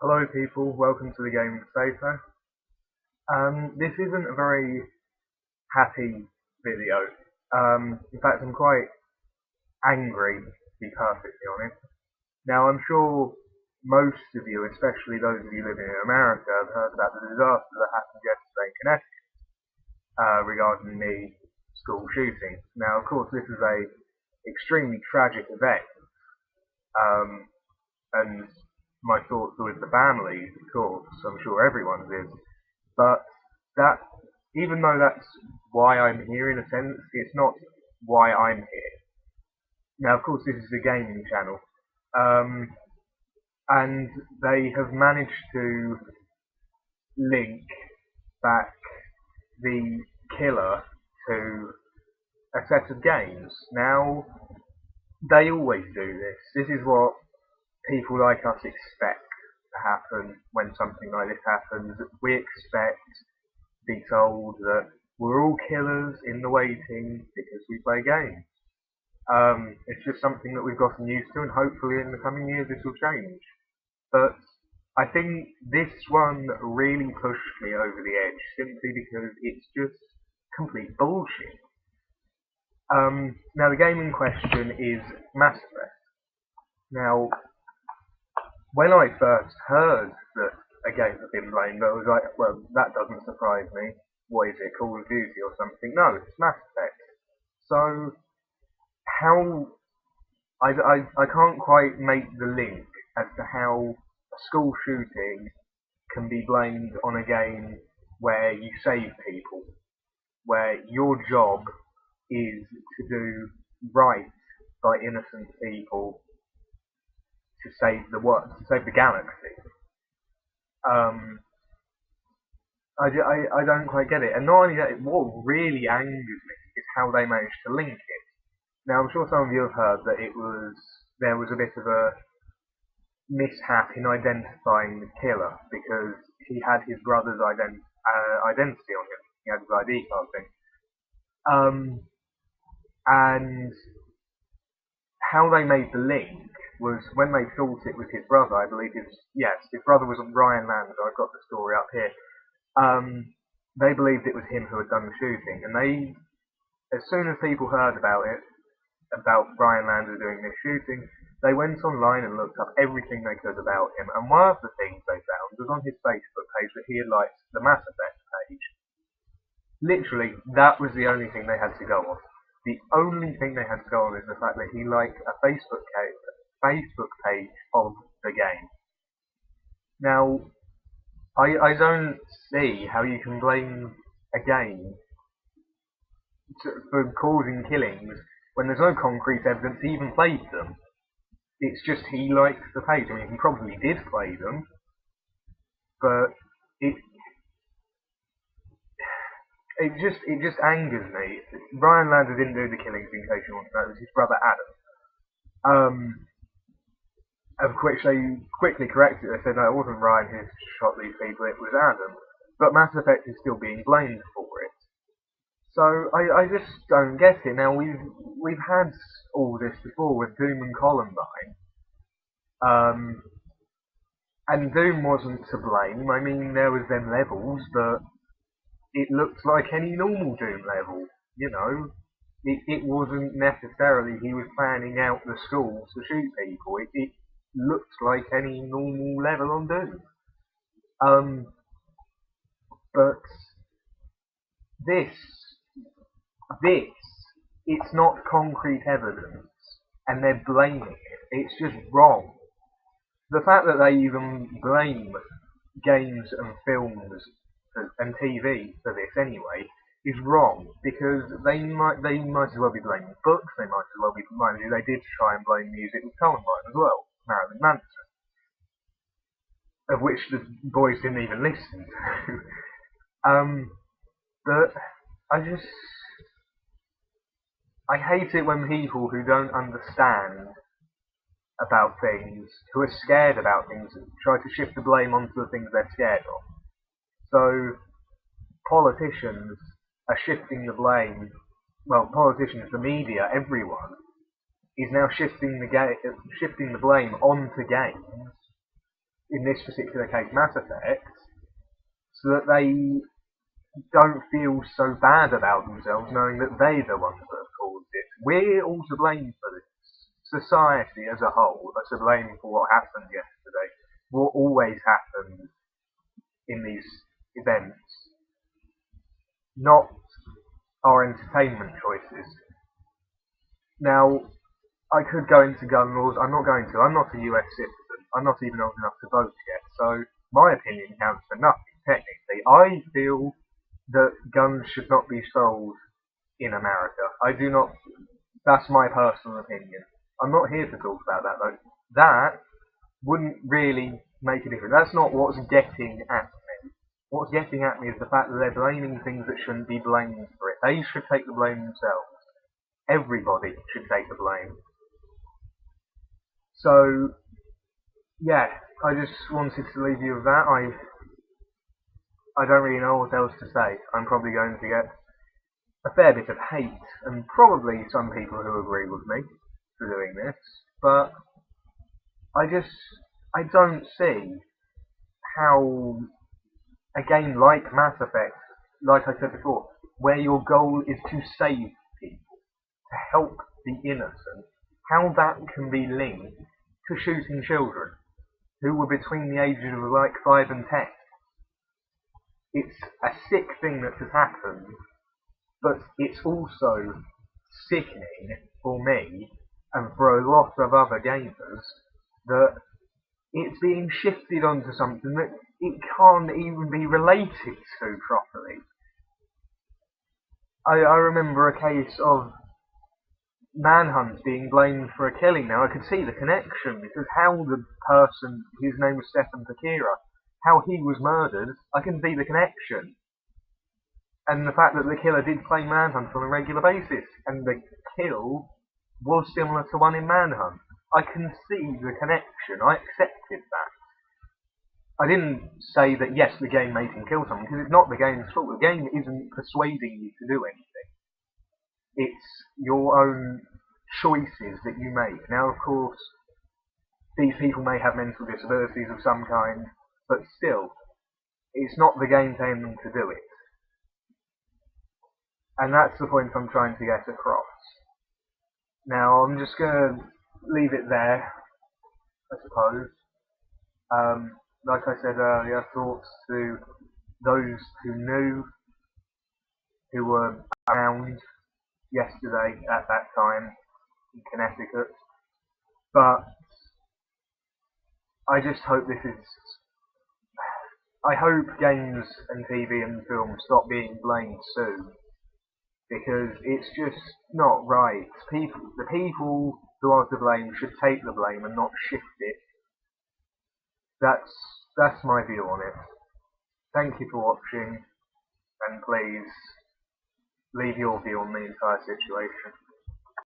Hello people, welcome to the Gaming Potato. This isn't a very happy video. In fact, I'm quite angry, to be perfectly honest. Now, I'm sure most of you, especially those of you living in America, have heard about the disaster that happened yesterday in Connecticut regarding the school shooting. Now, of course, this is a extremely tragic event, um, and my thoughts are with the families, of course. I'm sure everyone's is. But that, even though that's why I'm here in a sense, it's not why I'm here. Now, of course, this is a gaming channel, um, and they have managed to link back the killer to a set of games. Now, they always do this. This is what people like us expect to happen when something like this happens. We expect to be told that we're all killers in the waiting because we play games. It's just something that we've gotten used to, and hopefully in the coming years this will change. But I think this one really pushed me over the edge simply because it's just complete bullshit. Now the game in question is Mass Effect. Now, when I first heard that a game had been blamed, I was like, well, that doesn't surprise me. What is it, Call of Duty or something? No, it's Mass Effect. So, how... I can't quite make the link as to how a school shooting can be blamed on a game where you save people, where your job is to do right by innocent people to save the world, to save the galaxy. Um, I don't quite get it. And not only that, what really angers me is how they managed to link it. Now, I'm sure some of you have heard that there was a bit of a mishap in identifying the killer because he had his brother's identity on him. He had his ID card thing. And how they made the link was when they thought it was his brother. I believe his brother was Ryan Lander. I've got the story up here. They believed it was him who had done the shooting, and as soon as people heard about it, about Ryan Lander doing this shooting, they went online and looked up everything they could about him. And one of the things they found was on his Facebook page that he had liked the Mass Effect page. Literally, that was the only thing they had to go on. The only thing they had to go on is the fact that he liked a Facebook page of the game. Now, I don't see how you can blame a game for causing killings when there's no concrete evidence he even played them. It's just he liked the page. I mean, he probably did play them, but it just angers me. Ryan Lander didn't do the killings, in case you want to know. It was his brother Adam. Of which they quickly corrected it. They said no, it wasn't Ryan who shot these people, it was Adam. But Mass Effect is still being blamed for it. So I just don't get it. Now we've had all this before with Doom and Columbine. And Doom wasn't to blame. I mean, there was them levels, but it looked like any normal Doom level, you know. It wasn't necessarily he was planning out the schools to shoot people. It looked like any normal level on Doom. But this, it's not concrete evidence, and they're blaming it. It's just wrong. The fact that they even blame games and films and TV for this anyway is wrong, because they might as well be blaming books. They might as well be blaming. They did try and blame music with Columbine as well, Marilyn Manson, of which the boys didn't even listen to. But I hate it when people who don't understand about things, who are scared about things, try to shift the blame onto the things they're scared of. So politicians are shifting the blame. Well, politicians, the media, everyone is now shifting the blame onto games in this particular case Mass Effect, so that they don't feel so bad about themselves knowing that they're the ones that have caused it. We're all to blame for this. Society as a whole are to blame for what happened yesterday. What always happens in these events, not our entertainment choices. Now, I could go into gun laws. I'm not going to. I'm not a US citizen. I'm not even old enough to vote yet. So my opinion counts for nothing, technically. I feel that guns should not be sold in America. I do not. That's my personal opinion. I'm not here to talk about that, though. That wouldn't really make a difference. That's not what's getting at me. What's getting at me is the fact that they're blaming things that shouldn't be blamed for it. They should take the blame themselves. Everybody should take the blame. So, yeah, I just wanted to leave you with that. I don't really know what else to say. I'm probably going to get a fair bit of hate, and probably some people who agree with me for doing this, but I don't see how a game like Mass Effect, like I said before, where your goal is to save people, to help the innocent, how that can be linked to shooting children who were between the ages of like 5 and 10. It's a sick thing that has happened, but it's also sickening for me and for a lot of other gamers that it's being shifted onto something that it can't even be related to properly. I remember a case of Manhunt being blamed for a killing. Now I could see the connection because how the person, his name was Stefan Fakira, how he was murdered, I can see the connection. And the fact that the killer did play Manhunt on a regular basis, and the kill was similar to one in Manhunt. I can see the connection. I accepted that. I didn't say that yes, the game made him kill someone, because it's not the game's fault. The game isn't persuading you to do anything. It's your own choices that you make. Now, of course, these people may have mental disabilities of some kind, but still, it's not the game telling them to do it. And that's the point I'm trying to get across. Now, I'm just going to leave it there, I suppose. Like I said earlier, thoughts to those who knew, who were around yesterday at that time in Connecticut. But I just hope I hope games and TV and film stop being blamed soon, because it's just not right. The people who are to blame should take the blame and not shift it. That's my view on it. Thank you for watching, and please leave your view on the entire situation.